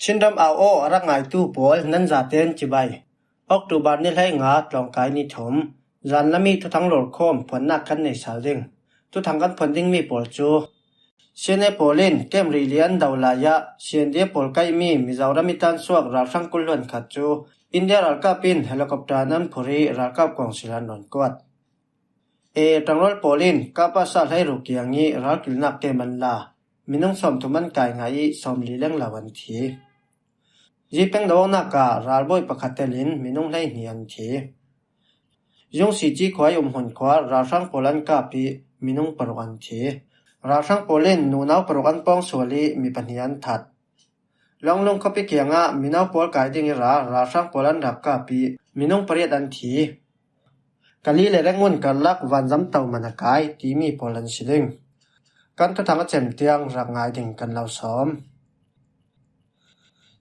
Sindam ao o arak ngai tu pol nan zaten chibai. Oktober ni lai nga tlongkai ni thom. Zan lami tu thang lor khom phon nak kan nei salding. Tu thang kan phon ding mi pol chu. Siene polin kem rilian daulaya sien dia pol kai mi Mizoramitan suak ra sang kulon khat chu. India ralka pin helicopter nan phuri ralka kwang silan non kwat. Tangrol polin kapa sa lai rukiangi rakil nak te manla. Minung som thuman kai ngai som lileng lawan thi. Jipeng dawang naka ralboy pakatelin minung lai nian thi. Yung si ji khwai hon khwa rasang polan kapi minung parwan thi. Rasang polin nunaw parwan pong suali mi panian that. Longlong kopi kianga minaw pol kai ding ra rasang polan rak kapi minung pariat an thi. Kali le rengun kalak vanzam taw manakai ti mi polan siling. Kan tu thang chem tiang rak ngai ding kan lau som.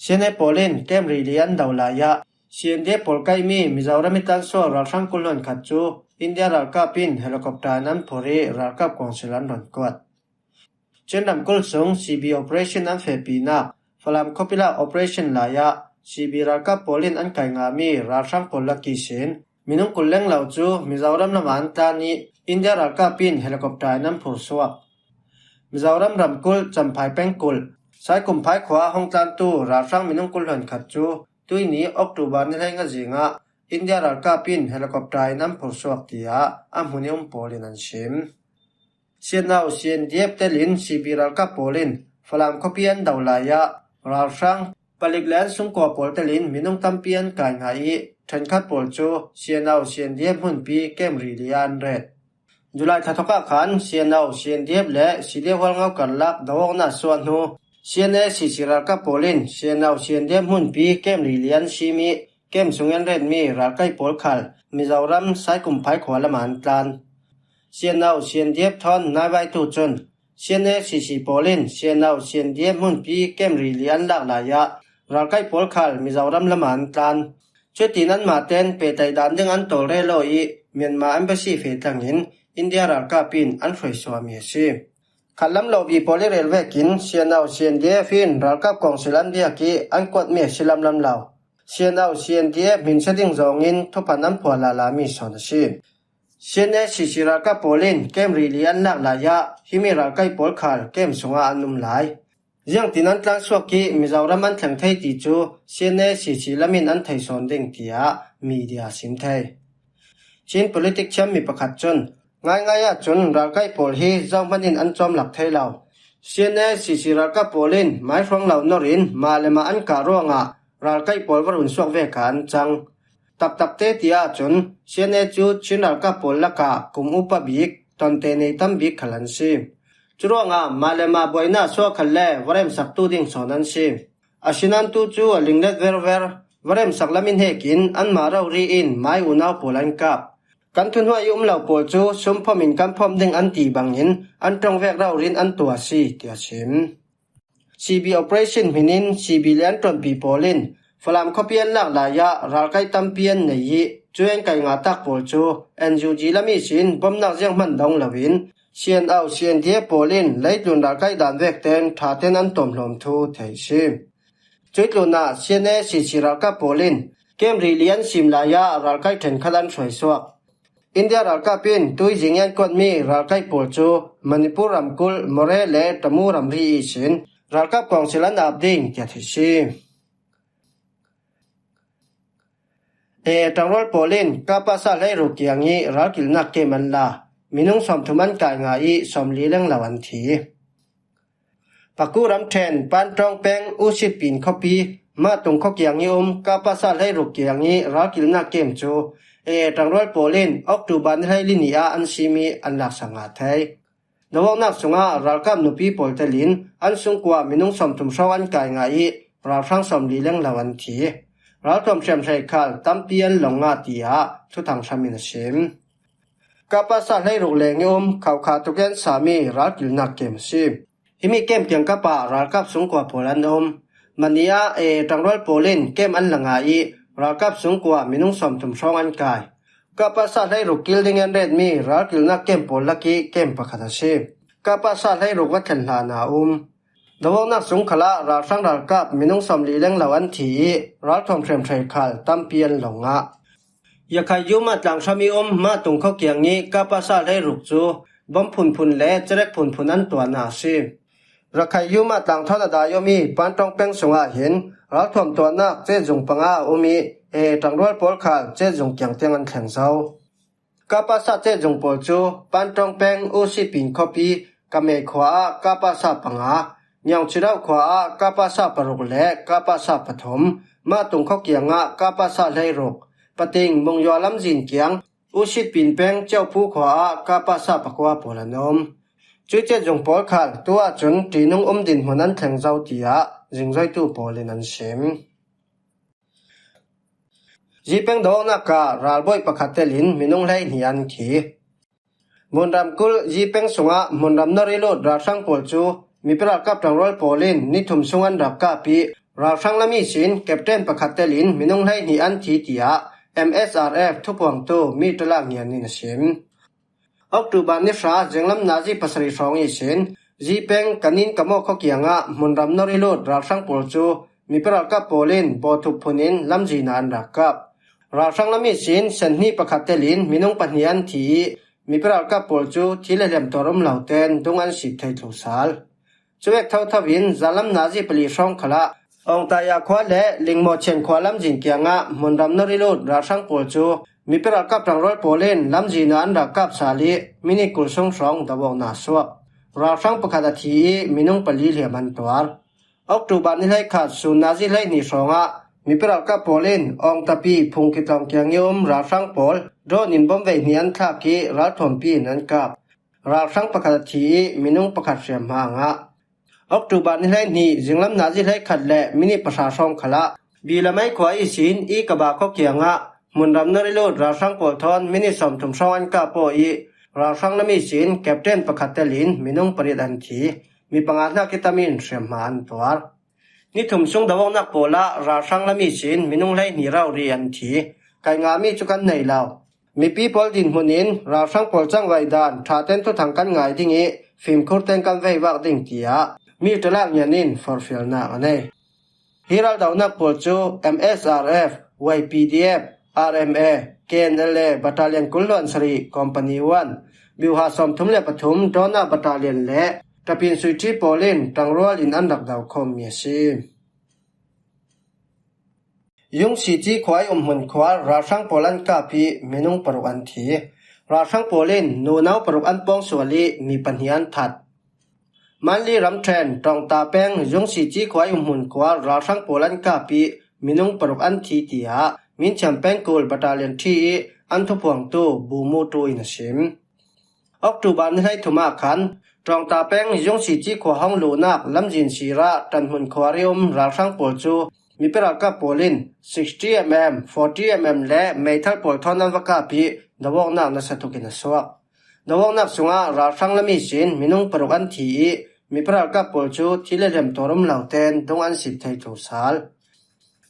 Siene polin kem rilian daulaya sien de polkai mi Mizoramitan so rasang kulon khat chu India ralka pin helicopter nan phori ralka kwangsilan ron kwat. Chendam kul sung CB operation an fepina falam kopila operation laya CB ralka polin an kai nga mi rasang polaki sin minung kulleng lau chu Mizoram laman ta ni India ralka pin helicopter nan phur suak. Mizoram ramkul champhai pengkul sai kumphai khwa hongtlan tu rasang minung kulon khat chu tuini October ni lai nga jinga India ralka pin helicopter nan phur suak tia amhunium polin an sim. Sienau sien diep telin CB ralka polin falam kopian daulaya rasang paliglan sungko pol telin minung tampian kai ngai thankhat pol chu sienau sien diep hun pi kem rilian red. July thathoka khan sienau sien diep le side walngau karlak dawona suan hu siene sisiralka polin sienau sien diep hun pi kem rilian simi kem sungen red mi ralkai pol khal Mizoram sai kumphai khwalaman tlan. Sienau sien diep thon naibai tu chun siene sisi polin sienau sien diep hun pi kem rilian lak laya ralkai pol khal Mizoram laman tlan. Chutinan maten pe tai dan ding an tol re loi Myanmar embassy fe tangin India ralka pin an hroi swami si. Khalam lobi poli railway kin sienau sien diep fin ralka kwangsilan dia ki an kwat me silam lam law. Sienau sien diep min setting zongin thopanam phwala la mi son si. Siene sisiralka polin kem rilian nak laya himi ralkai pol khal kem sunga anum lai. Yang tinan tlang suaki Mizoram an thang thai ti chu siene sisilamin an thai son ding tia media sim thai. Chin politic cham mi pakhat chun ngai a chun ralkai pol hi zawmanin an chom lak thai law. Siene sisiralka polin mai hrong law norin malema an karonga ralkai pol warun suak ve kan chang. Tap te tia chun siene chu chinalka pol laka kum upa bik tonte nei tam bik khalan si. Churonga malema boina so khalle warem saktu ding sonan si. Asinan tu chu alinglet ver warem saklamin hekin an marau ri in mai unaw polan kap. Kan thun hua yum lau pol chu sumphomin kan phom ding an ti bangin an tong vek rau rin an tua si tia sim. CB operation hinin CB lian ton pi polin falam kopian lak laya ralkai tampian nei chuen kai nga tak pol chu NUG lami sin bomnak jeng man dong lawin sien au sien die polin leitlun ralkai dan vek ten thaten an tom hlom thu thei sim. Chuitluna siene sisiralka polin kem rilian sim laya ralkai then khalan hroi suak. India ralka pin tui jingyan kot mi ralkai pol chu Manipur ramkul more le tamu ramri sin ralka kwangsilan abding tia thi si. Tangrol polin kapasa lai rukiangi ralkil nak ke manla minung som thuman kai ngai som lileng lawan thi. Pakuram ten pantong peng usip pin kopi ma tung khokiangi kapasa lai rukiangi ralkil nak kem chu tangrol polin October ni lai linia an simi an lak sanga thai. Dawang nak sunga ralkam nupi poltelin an sungkwa minung som thum sawan kai ngai ralsang som lileng lawan thi. Raltom shem sai khal tampian longa tia thu thang samin sim. Kapasa lai ruk leng khau kha tuken sami ralkil nak kem sim. Himi kem tiang kapa ralkap sungkwa polan mania tangrol polin kem an langai ralkap sungkwa minung som thum sawan kai. Kapasa lai ruk kilding an red mi ralkil nak kem polaki kem pakhata sim. Kapasa lai ruk wathan la na ดวงนักสงขลาราชังรัลกับมินุงสมลีเล่งเหล่าอันทีรัฐทอมเทรมไทยคัลตั้มเปียนหลงอ่ะอยากให้ยุมาตลังชามีมาตุงเขาเกียงนี้กับภาษาได้รุกจูบอมพุนเละจะเล็กพุนนั้นตัวนาซีรักให้ยุมาตลังท่านดายมีปันตองเป็งสงอาเห็นรัฐทอมตัวนักเจจงปังอามีตังรวลปอลคัลเจจงเกียงเตียงอันแข็งเศร้ากับภาษาเจจงปอลจูปันตองเป็งอุสิปินคอปีกับเมขวากับภาษาปังอายังชิดาวขวากับภาษาปรุกและกับภาษาปฐมมาตุงเขาเกียงะกับภาษาไลรกปติงมงยอลำจินเกียงอุชิดปินแปงเจ้าผู้ขวากับภาษาปกวาโปลนมจุดเจจงปอลคัลตัวจนตีนุงดินหัวนั้นแทงเจ้าเตียจิงใจตู้ปอลินันเชมจีเป็งดอกนักการาลบอยประคัตเตลินมินุงไลนิยันทีมุนรำกุลจีเป็งสงะมุนรำนริโลดราชังปอลจูมีประกับทางรอลโปลินนิทุมสงอันรับกาปีราชังละมีสินแคปเทนประคัตเตลินมินุงไลนิยันทีเตียMSRF ทุกพวงโตมีตลาดเงียนนินสิมออกตุบานนิสราจึงลำนาจีปัสริสองอีสินจีเป็งกันินกะโมขเกียงะมุนรำนริโลดราชังปอลจูมีประกับโปลินบอทุกพนินลำจีนานรับกับราชังละมีสินเซนนีประคัตเตลินมินุงปัญญาอันทีมีประกับปอลจูที่เลมตอรมเหล่าเตนดงอันสิบไทยทุสาลจวกเท่าทวินซาลัมนาจีปลีช่องขละองตายาควาและลิงโมเชนควาลำจินเกียงะมุนรำนริโลดราชังปอลจูมีประกับทางรถโปเลนลำจีนานรักกับสาลีมินิกุลสงสองตะวงนาสวกราชังประคัตทีมินุงปลีเลียมันตัวออกตุบานิไลขัดสุนาจีไลนิสองะมีประกับโปเลนองตะปีพุงกิตองเกียงยมราชังปอลโดนินบอมเวเนียนทับกีรัฐทอมปีนันกับราชังประคัตทีมินุงประคัตเสียมหางะออกตุบานิไลนี้จึงลำนาจิไลขัดและมินิประชาชนขละบีละไม่ขวาอีสินอีกบาข้อเกียงะมุนรำนริโลดราชังปอลทอนมินิสมทุมช่องอันกาโปอีราชังละมีสินแคปเทนประคัตเตลินมินุงปริดันทีมีปังอานากิตามินเสียมหานตัวนิทุมซุงดาวนักโปละราชังละมีสินมินุงไลนิเราเรียนทีไกงามีจุกันในเรามีปีปอลดินหุนินราชังปอลจังไวดานท่าเต้นทุทางกันง่ายดิ่งฟิล์มคูเต้นกันไว้วักดิ่งเตียมีตลาดเงินินฟอร์ฟิลนาอันนี้ฮิรัลดาวนักปอลจู MSRF YPDF RMA KNLA บัตตาเลียนกุลลอนสรีคอมพานีวันบิวหาสมทุมเลปทุมดอนาบัตตาเลียนและตะปินสุยทีโปลินตังรัวลินอันดักดาวคอมเมียซียุงสีจีควายหุ่นควาราชังโปลันกาพีเมนุงปรุอันทีราชังโปลินนูนาวปรุอันปองสวลีมีปัญญาทัดมันลีรัมเทรนตองตาแปงยุงสีจีควายหุ่นควาราชังโปลันกาพีเมนุงปรุอันทีเตียมินแชมเปญกูลบัตตาเลียนที่อันทุพวงตูบูมูตูอินชิมออกตุบานให้ทุมาขันตองตาแปงยุงสีจีขวาห้องลูนักลำจินชีระตันหุ่นควาริอุมราชังโปลจูมีประกับโปลิน 60mm 40mm และเมทัลโปลทอนันวกาปีดาวนักนัสตุกินสวกดาวนักสุงาราชังละมีสินมินุงปรุกันทีมีประกับโปลจูที่เลมตอรุมเหล่าเตนดงอันสิบไทยทุสาล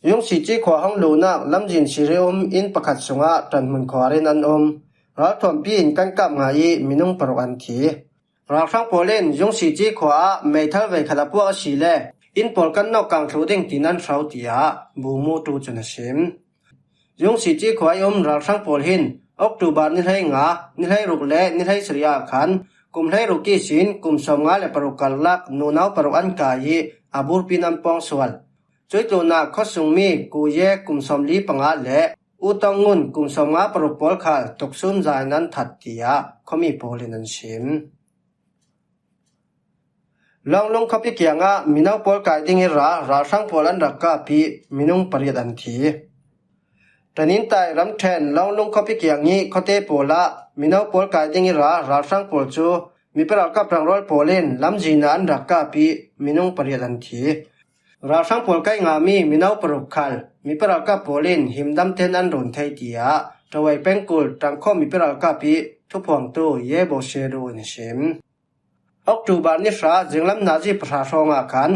ยุงสีจีขวาห้องลูนักลำจินชีเรอุมอินประคัดสุงาตันหุ่นควารินันรัฐทอมปีนกันกับงายมินุงปรุกันทีราชังโปลินยุงสีจีขวาเมทัลเวขลับพวกสีเลอินปอลกันนอกกลางทูดิ่งที่นั่นเสาเตียบูมูตูจนชิมยุงสีจีขวายราชังโปลหินออกตุบานนิไลงานิไลรุกเล่นิไลสริยาขันกุมไลรุกีสินกุมสมงาเลปรุกัลลักนูนาวปรุอันกายอาบูรปินันปองสวลจอยตัวนักข้อสุงมีกูเยกุมสมลีปังอาเลอุตงุนกุมสมงาปรุปอลขาตกซุมใจนั้นทัดเตียเขามีโปลินันชิมลองลงขับพิเกียงะมินาวปอลกายดิ่งราชังโปลันรักกาพีมินุงปริยันทีแต่นินไตรำแทนลองลงขับพิเกียงนี้เขาเตโปละมินาวปอลกายดิ่งราชังโปลจูมีประกับทางรอลโปเลนลำจีนันรักกาพีมินุงปริยันทีราชังโปลกายงามีมินาวปรุคัลมีประกับโปเลนหิมดำเทนันรุนไทเตียตะไวเป็งกุลตังข้อมีประกับพีทุพวงตูเยโบเชรูนิชิมออกตุบานนิสราจึงลำนาจีประชาชนอาการ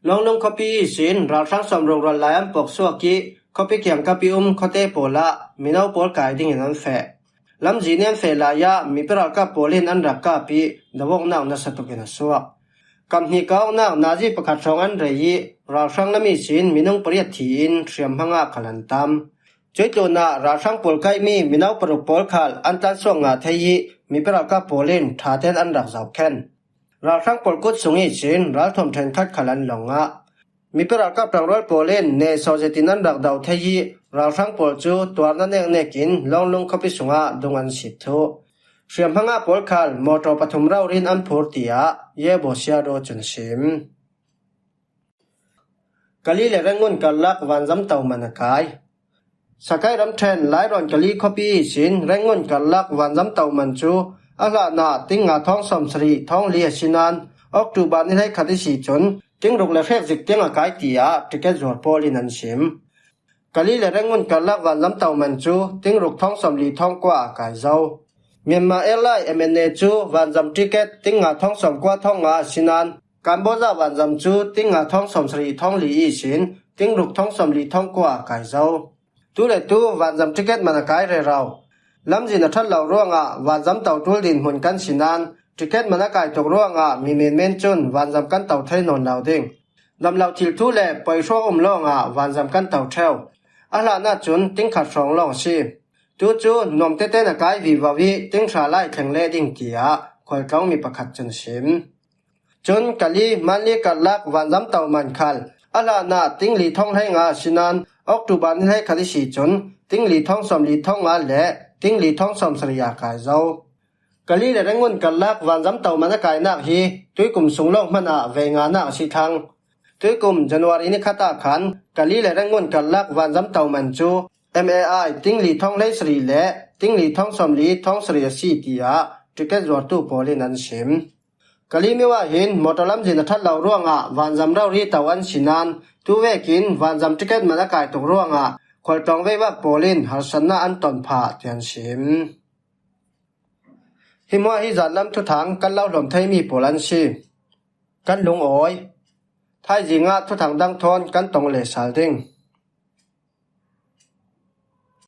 ลองลงคปีสินราชังสมรงรลายปกสวกิคปีเกียงคปีคเตโปละมินาวโปลกายดิ่งนั้นแฝลำจีเนียนเฟลายามีประกับโปลินอันรักกาปีดวงนักนัสตุกินสวก กำฮีเก้านักนาจีประคัดสองอันเรยีราชังละมีสินมินงปริยทีอินเสียมหังอาขลันตามจอยตัวนาราชังปอลไกมีมินาวปรุปอลขลอันตันส่งอาเทยีมีปรากาโปลินทาเทนอันรักษาแค้นราชังปอลกุดสุงิสินรัฐทมเทนคัดขลันหลงอามีปรากาปรังรอลโปลินเนโซเจตินันรักดาวเทยีราชังปอลจูตัวนั้นเนกินลองลงเข้าไปสุงอาดงอันสิทโธเสียมหังอาปอลขลมอตรปฐุมรารินอันพูดตีอาเยบเสียโดจนสิมกะลีเลรงุนกัลลักวันจำเต่ามันกายสกายรำเทนหลายรอนกะลีคอปีสินแรงงนกัลลักวันจำเต่ามันจูอาลานาติงงาท้องสมสรีท้องเลียชินานออกตูบานนี้ให้ขัดสีจนติงรุกเลเฟกจิกติงอากายตียาติเกจวดพอลินันชิมกะลีเลรงงนกัลลักวันจำเต่ามันจูติงรุกท้องสมลีท้องกว่าอากายเจ้าเมียนมาเอลไลเอเมเนจูวันจำติเกตติงงาท้องสมกว่าท้องงาชินานกัมพูชาวันจำจูติงงาท้องสมสรีท้องลีอีสินติงรุกท้องสมลีท้องกว่าอากายเจ้าตูเลตูวันจำติเกตมันกายเรเราลำจินทัดเหล่าร่วงวันจำเต่าตูดินหุ่นกันสินานติเกตมันกายตกร่วงมีเมนเมนจุนวันจำกันเต่าไทยนนเหล่าดิ่งลำเหล่าทิลตูเลปล่อยช่วงร่วงวันจำกันเต่าเทวอาลานาจุนติงขัดสองล่องชีตูจูนมเตเตนกายวิวาวิติงชาไลแข็งเลดิ่งกียคอยก้องมีประคัดจนชิมจนกะลีมันลีกัดลักวันจำเต่ามันคัลอาลานาติงลีท่องให้งาสินานออกตูบานให้ขัดสีจนติงลีท่องสมลีท่องงาและติงลีท่องสมสริยากายเจ้ากะลีและงุนกัลลักวันจำเต่ามันกายนักฮีตุยกุมสุงโลกมันเวงานักสิทังตุยกุมจันวารีนิคตาขันกะลีและงุนกัลลักวันจำเต่ามันจูMAI ติงลีท่องไลสรีและติงลีท่องสมลีท่องสริยสีตียาติเกจวดตูโปลินันชิมกะลีมิว่าหินมอตลัมจินทัดเหล่าร่วงวันจำเรารีตะวันสินานตูเวกินวันจำติเกตมันกายตกร่วงคอยตองเวว่าโปลินหัสนาอันตอนผาเตียนชิมหิมว่าฮิจันลำทุถังกันเล่าหลมไทยมีโปลันชีกันลุงโอยไทยจิงทุถังดังทอนกันตองเลสาลดิง